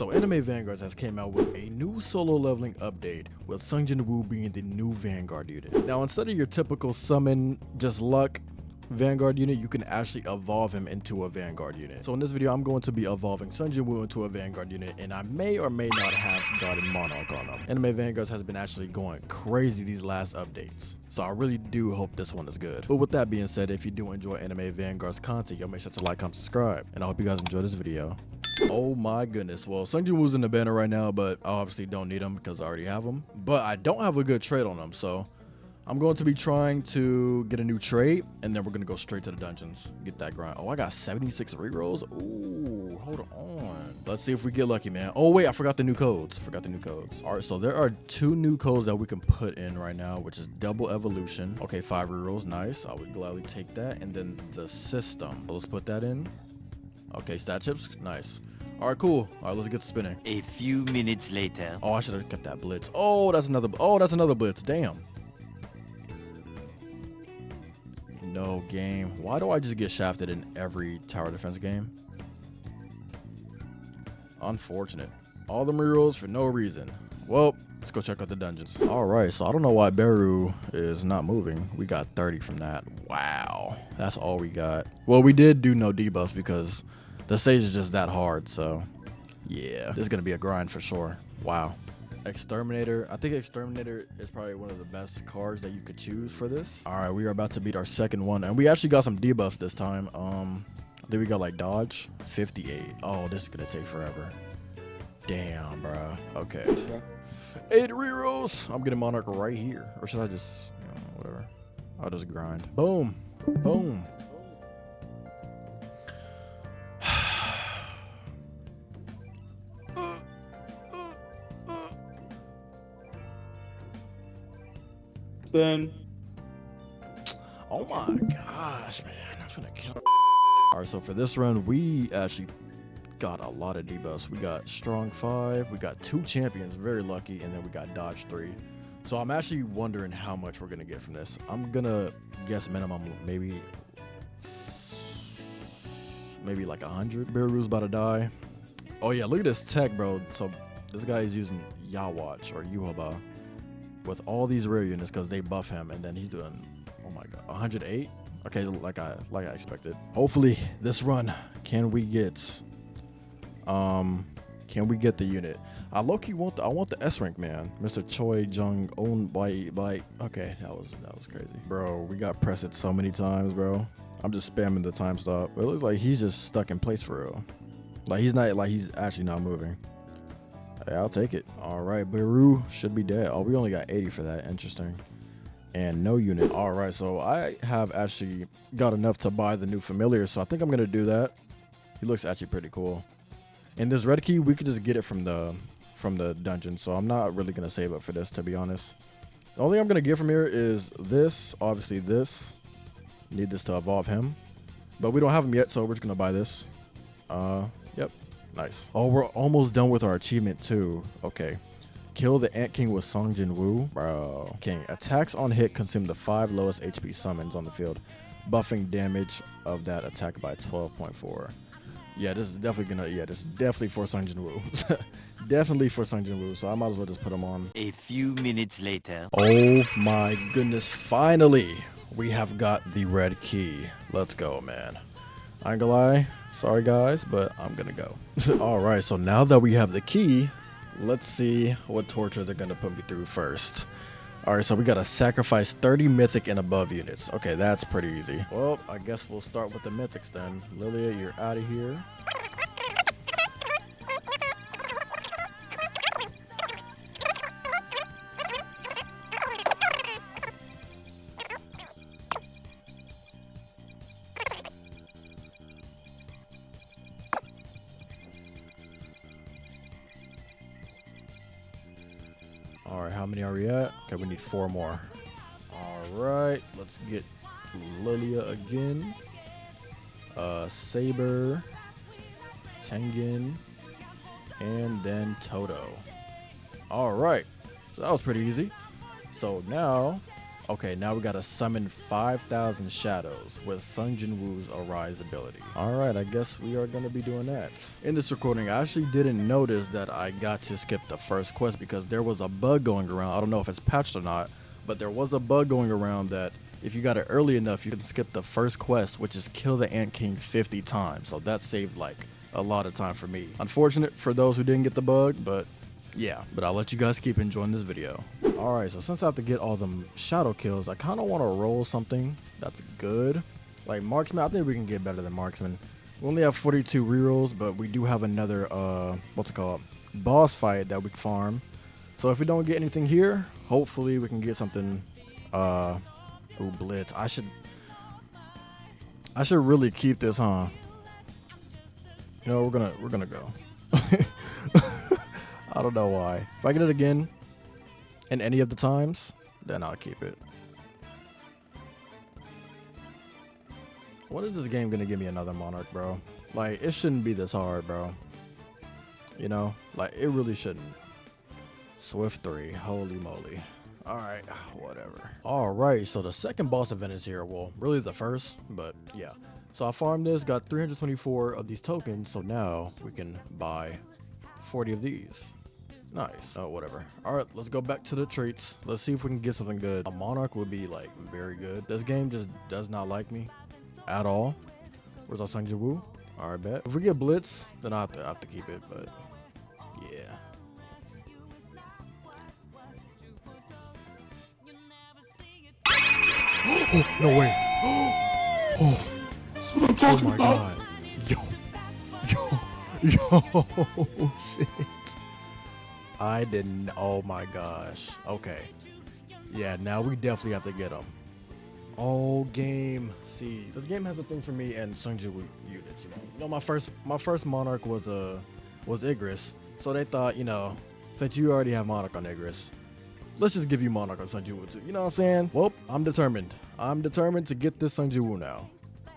So Anime Vanguards has came out with a new solo leveling update, with Sungjin Woo being the new Vanguard unit. Now instead of your typical summon just luck Vanguard unit, you can actually evolve him into a Vanguard unit. So in this video, I'm going to be evolving Sungjin Woo into a Vanguard unit, and I may or may not have gotten Monarch on him. Anime Vanguards has been actually going crazy these last updates, so I really do hope this one is good. But with that being said, if you do enjoy Anime Vanguard's content, y'all make sure to like, comment, subscribe, and I hope you guys enjoy this video. Oh my goodness. Well, Sungjin Woo's in the banner right now, but I obviously don't need him because I already have him. But I don't have a good trade on him, so I'm going to be trying to get a new trade, and then we're going to go straight to the dungeons. Get that grind. Oh, I got 76 rerolls. Ooh, hold on. Let's see if we get lucky, man. Oh, wait, I forgot the new codes. All right, so there are 2 new codes that we can put in right now, which is double evolution. Okay, 5 rerolls. Nice. I would gladly take that. And then the system. So let's put that in. Okay, stat chips. Nice. All right, cool. All right, let's get spinning. A few minutes later. Oh, I should have kept that blitz. Oh, that's another blitz. Damn. No game. Why do I just get shafted in every tower defense game? Unfortunate. All the rerolls for no reason. Well, let's go check out the dungeons. All right, so I don't know why Beru is not moving. We got 30 from that. Wow, that's all we got. Well, we did do no debuffs because the stage is just that hard. So yeah, this is gonna be a grind for sure. Wow. Exterminator. I think Exterminator is probably one of the best cards that you could choose for this. All right, we are about to beat our second one, and we actually got some debuffs this time. I think we got like dodge 58. Oh, this is gonna take forever. Damn, bro. Okay. 8 rerolls. I'm getting Monarch right here, or should I just, whatever. I'll just grind. Boom, boom. Then Oh my gosh, man, I'm finna kill. All right, so for this run, we actually got a lot of debuffs. We got strong 5, we got 2 champions, very lucky, and then we got dodge 3. So I'm actually wondering how much we're gonna get from this. I'm gonna guess minimum maybe like 100. Beru's about to die. Oh yeah, look at this tech, bro. So this guy is using Yawatch or Yuhaba with all these rare units because they buff him, and then he's doing, oh my god, 108. Okay, like I expected. Hopefully this run, can we get the unit? I low-key want the S rank, man. Mr. Choi Jung owned by okay, that was crazy, bro. We got pressed so many times, bro. I'm just spamming the time stop. It looks like he's just stuck in place for real. Like he's actually not moving. Hey, I'll take it. All right, Beru should be dead. Oh, we only got 80 for that. Interesting. And no unit. All right, so I have actually got enough to buy the new familiar, so I think I'm gonna do that. He looks actually pretty cool. And this red key, we could just get it from the dungeon, so I'm not really gonna save up for this, to be honest. The only thing I'm gonna get from here is this. Obviously, this. Need this to evolve him, but we don't have him yet, so we're just gonna buy this. Yep. Nice. Oh, we're almost done with our achievement too. Okay. Kill the Ant King with Sungjin Woo. Bro. King. Attacks on hit consume the 5 lowest HP summons on the field, buffing damage of that attack by 12.4. Yeah, this is definitely this is definitely for Sungjin Woo. Definitely for Sungjin Woo, so I might as well just put him on. A few minutes later. Oh my goodness, finally, we have got the red key. Let's go, man. I ain't gonna lie, sorry guys, but I'm gonna go. All right, so now that we have the key, let's see what torture they're gonna put me through first. All right, so we gotta sacrifice 30 mythic and above units. Okay, that's pretty easy. Well, I guess we'll start with the mythics then. Lilia, you're out of here. All right, how many are we at? Okay, we need 4 more. All right, let's get Lilia again. Saber, Tengen, and then Toto. All right, so that was pretty easy. So now, Okay, now we gotta summon 5,000 shadows with Sung Jin-woo's Arise ability. Alright, I guess we are gonna be doing that. In this recording, I actually didn't notice that I got to skip the first quest because there was a bug going around. I don't know if it's patched or not, but there was a bug going around that if you got it early enough, you can skip the first quest, which is kill the Ant King 50 times. So that saved like a lot of time for me. Unfortunate for those who didn't get the bug, but yeah, but I'll let you guys keep enjoying this video. Alright, so since I have to get all them shadow kills, I kind of want to roll something that's good. Like marksman, I think we can get better than marksman. We only have 42 rerolls, but we do have another, what's it called? Boss fight that we can farm. So if we don't get anything here, hopefully we can get something, ooh, blitz. I should really keep this, huh? You know, we're gonna go. I don't know why. If I get it again in any of the times, then I'll keep it. When is this game gonna give me another Monarch, bro? Like, it shouldn't be this hard, bro. You know? Like, it really shouldn't. Swift 3. Holy moly. Alright, whatever. Alright, so the second boss event is here. Well, really the first, but yeah. So I farmed this, got 324 of these tokens, so now we can buy 40 of these. Nice. Oh, whatever. Alright, let's go back to the traits. Let's see if we can get something good. A Monarch would be, like, very good. This game just does not like me at all. Where's our Sung Jin-woo? Alright, bet. If we get Blitz, then I have to keep it, but yeah. Oh, no way. Oh, That's what I'm talking my about. God. Yo, shit. I didn't, oh my gosh. Okay. Yeah, now we definitely have to get him. Oh, game. See, this game has a thing for me and Sung Jin-woo units, you know. You know, my first Monarch was Igris. So they thought, you know, since you already have Monarch on Igris, let's just give you Monarch on Sung Jin-woo too. You know what I'm saying? Well, I'm determined. I'm determined to get this Sung Jin-woo now.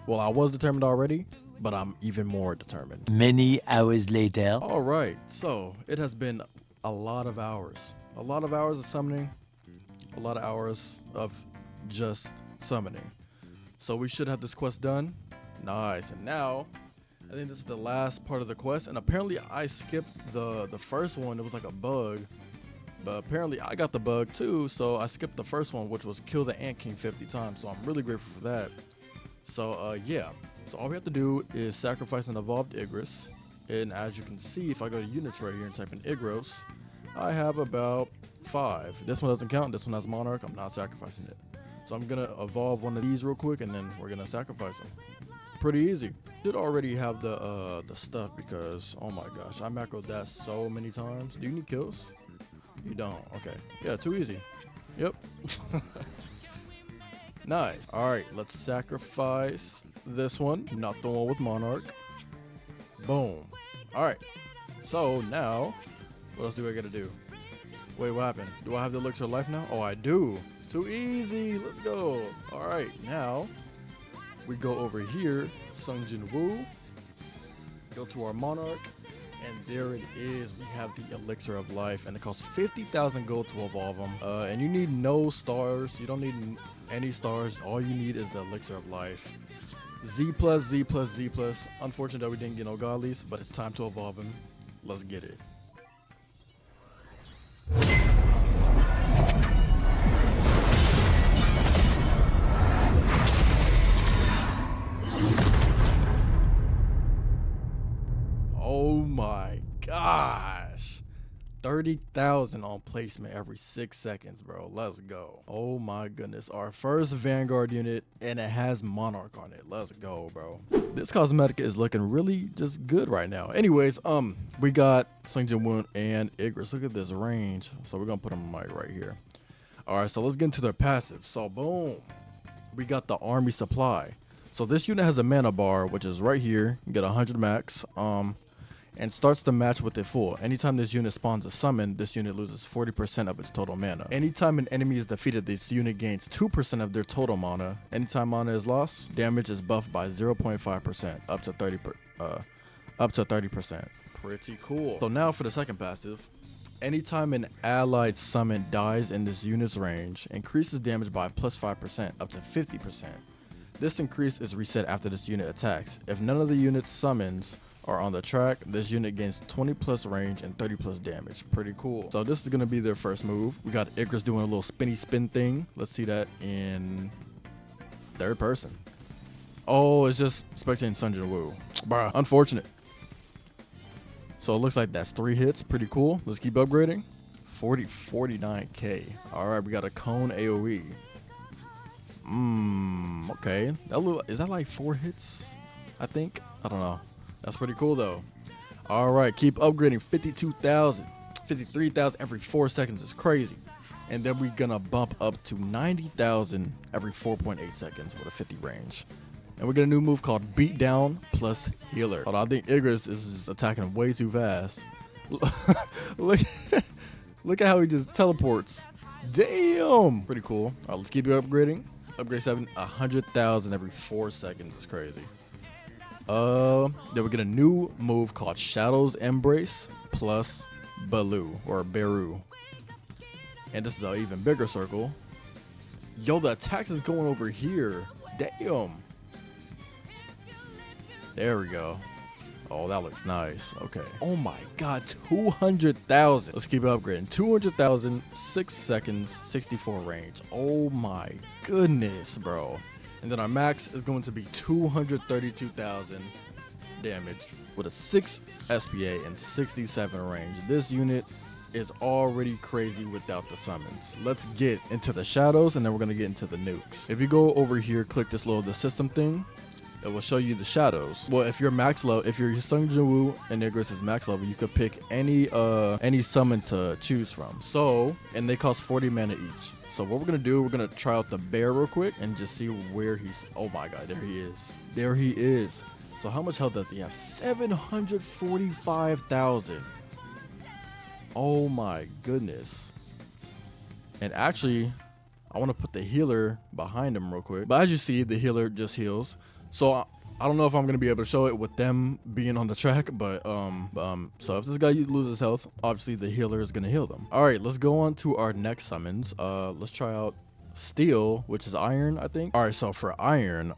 Well, I was determined already, but I'm even more determined. Many hours later. All right, so it has been a lot of hours. A lot of hours of summoning. A lot of hours of just summoning. So we should have this quest done. Nice. And now, I think this is the last part of the quest. And apparently I skipped the first one. It was like a bug. But apparently I got the bug too. So I skipped the first one, which was kill the Ant King 50 times. So I'm really grateful for that. So yeah. So all we have to do is sacrifice an evolved Igris. And as you can see, if I go to units right here and type in Igros, I have about 5. This one doesn't count. This one has Monarch. I'm not sacrificing it. So I'm going to evolve one of these real quick, and then we're going to sacrifice them. Pretty easy. Did already have the stuff because, oh my gosh, I macroed that so many times. Do you need kills? You don't. Okay. Yeah, too easy. Yep. Nice. All right, let's sacrifice this one, not the one with Monarch. Boom. All right. So now, what else do I got to do? Wait, what happened? Do I have the elixir of life now? Oh, I do. Too easy. Let's go. All right. Now, we go over here. Sung Jin-woo. Go to our Monarch. And there it is. We have the elixir of life. And it costs 50,000 gold to evolve them. And you need no stars. You don't need any stars. All you need is the elixir of life. Z plus, Z plus, Z plus. Unfortunate that we didn't get no godlies, but it's time to evolve him. Let's get it. Oh my gosh. 30,000 on placement every 6 seconds, bro. Let's go. Oh my goodness. Our first Vanguard unit, and it has Monarch on it. Let's go, bro. This cosmetic is looking really just good right now. Anyways, we got Sung Jin-woo and Igris. Look at this range. So we're gonna put them right here. All right, so let's get into their passive. So boom, we got the army supply. So this unit has a mana bar, which is right here. You get 100 max. And starts the match with it full. Anytime this unit spawns a summon, this unit loses 40% of its total mana. Anytime an enemy is defeated, this unit gains 2% of their total mana. Anytime mana is lost, damage is buffed by 0.5% up to 30%. Pretty cool. So now for the second passive, Anytime an allied summon dies in this unit's range, increases damage by plus 5% up to 50%. This increase is reset after this unit attacks. If none of the unit's summons are on the track, this unit gains 20 plus range and 30 plus damage. Pretty cool. So this is going to be their first move. We got Icarus doing a little spinny spin thing. Let's see that in third person. Oh, it's just spectating Sun Jin Woo. Bruh, unfortunate. So it looks like that's 3 hits. Pretty cool. Let's keep upgrading. 49k. All right, we got a cone AoE. Okay. Is that like 4 hits? I think. I don't know. That's pretty cool though. All right, keep upgrading. 52,000, 53,000 every 4 seconds is crazy. And then we're gonna bump up to 90,000 every 4.8 seconds with a 50 range. And we get a new move called Beatdown plus Healer. Hold on, I think Icarus is attacking way too fast. look at how he just teleports. Damn, pretty cool. All right, let's keep you upgrading. Upgrade 7, 100,000 every 4 seconds is crazy. Then we get a new move called Shadow's Embrace plus Baloo or Beru. And this is an even bigger circle. Yo, the attacks is going over here. Damn. There we go. Oh, that looks nice. Okay. Oh my God, 200,000. Let's keep it upgrading. 200,000, 6 seconds, 64 range. Oh my goodness, bro. And then our max is going to be 232,000 damage with a 6 SPA and 67 range. This unit is already crazy without the summons. Let's get into the shadows and then we're going to get into the nukes. If you go over here, click this little the system thing, it will show you the shadows. Well, if you're max level, if you're Sung Jin Woo and Icarus is max level, you could pick any summon to choose from. So, and they cost 40 mana each. So what we're gonna do, we're gonna try out the bear real quick and just see where he's. Oh my God, there he is. There he is. So how much health does he have? 745,000. Oh my goodness. And actually, I want to put the healer behind him real quick. But as you see, the healer just heals. So I don't know if I'm gonna be able to show it with them being on the track, but so if this guy loses health, obviously the healer is gonna heal them. All right, let's go on to our next summons. Let's try out Steel, which is Iron, I think. All right, so for Iron,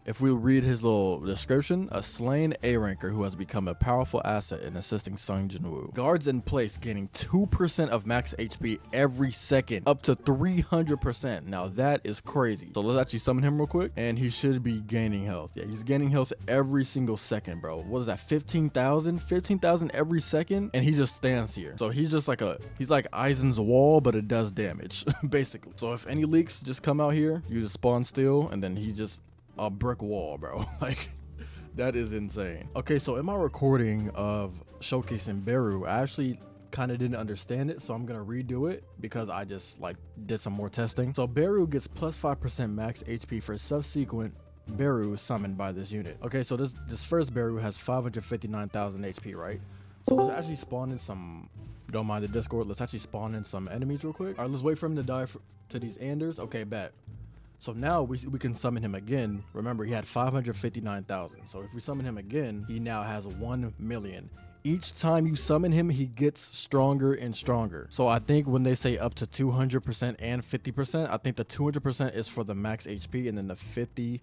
if we read his little description, a slain A-ranker who has become a powerful asset in assisting Sung Jin Woo. Guards in place, gaining 2% of max HP every second, up to 300%. Now that is crazy. So let's actually summon him real quick, and he should be gaining health. Yeah, he's gaining health every single second, bro. What is that, 15,000? 15,000 every second, and he just stands here. So he's just like he's like Aizen's wall, but it does damage, basically. So if any leaks just come out here, you just spawn Steel, and then he just a brick wall, bro. Like, that is insane. Okay, so in my recording of showcasing Beru, I actually kind of didn't understand it, so I'm gonna redo it because I just like did some more testing. So Beru gets plus 5% max HP for subsequent Beru summoned by this unit. Okay, so this first Beru has 559,000 HP, right? So let's actually spawn in some. Don't mind the Discord. Let's actually spawn in some enemies real quick. All right, let's wait for him to die to these Anders. Okay, bet. So now we can summon him again. Remember, he had 559,000. So if we summon him again, he now has 1 million. Each time you summon him, he gets stronger and stronger. So I think when they say up to 200% and 50%, I think the 200% is for the max HP and then the 50%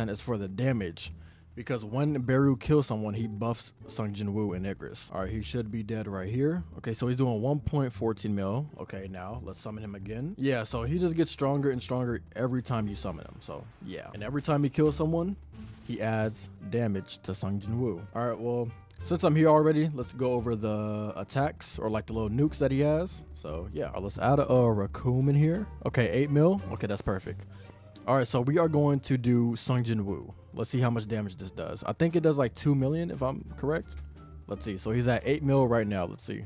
is for the damage. Because when Beru kills someone, he buffs Sung Jin Woo and Icarus. All right, he should be dead right here. Okay, so he's doing 1.14 mil. Okay, now let's summon him again. Yeah, so he just gets stronger and stronger every time you summon him. So yeah, and every time he kills someone, he adds damage to Sung Jin Woo. All right, well, since I'm here already, let's go over the attacks or like the little nukes that he has. So yeah, let's add a Raccoon in here. Okay, 8 mil. Okay, that's perfect. All right, so we are going to do Sung Jin Woo. Let's see how much damage this does. I think it does like 2 million if I'm correct. Let's see. So he's at 8 mil right now. Let's see.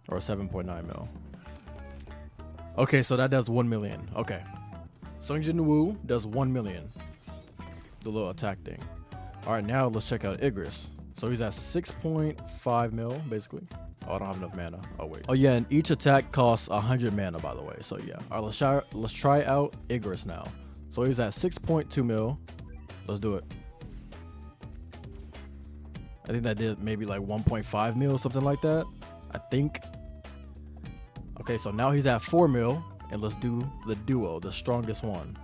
Or 7.9 mil. Okay, so that does 1 million. Okay. Sung Jin Woo does 1 million. The little attack thing. All right, now let's check out Icarus. So he's at 6.5 mil basically. Oh, I don't have enough mana. Oh, wait. Oh, yeah, and each attack costs 100 mana, by the way. So, yeah. All right, let's try out Icarus now. So he's at 6.2 mil. Let's do it. I think that did maybe like 1.5 mil, something like that. I think. Okay, so now he's at 4 mil, and let's do the duo, the strongest one.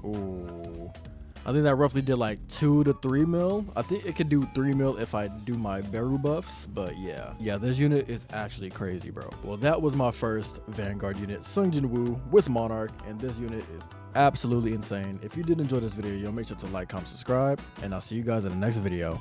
Ooh, I think that roughly did like 2 to 3 mil. I think it could do 3 mil if I do my Beru buffs, but yeah, this unit is actually crazy, bro. Well, that was my first Vanguard unit, Sung Jin Woo with Monarch, and this unit is absolutely insane. If you did enjoy this video, make sure to like, comment, subscribe, and I'll see you guys in the next video.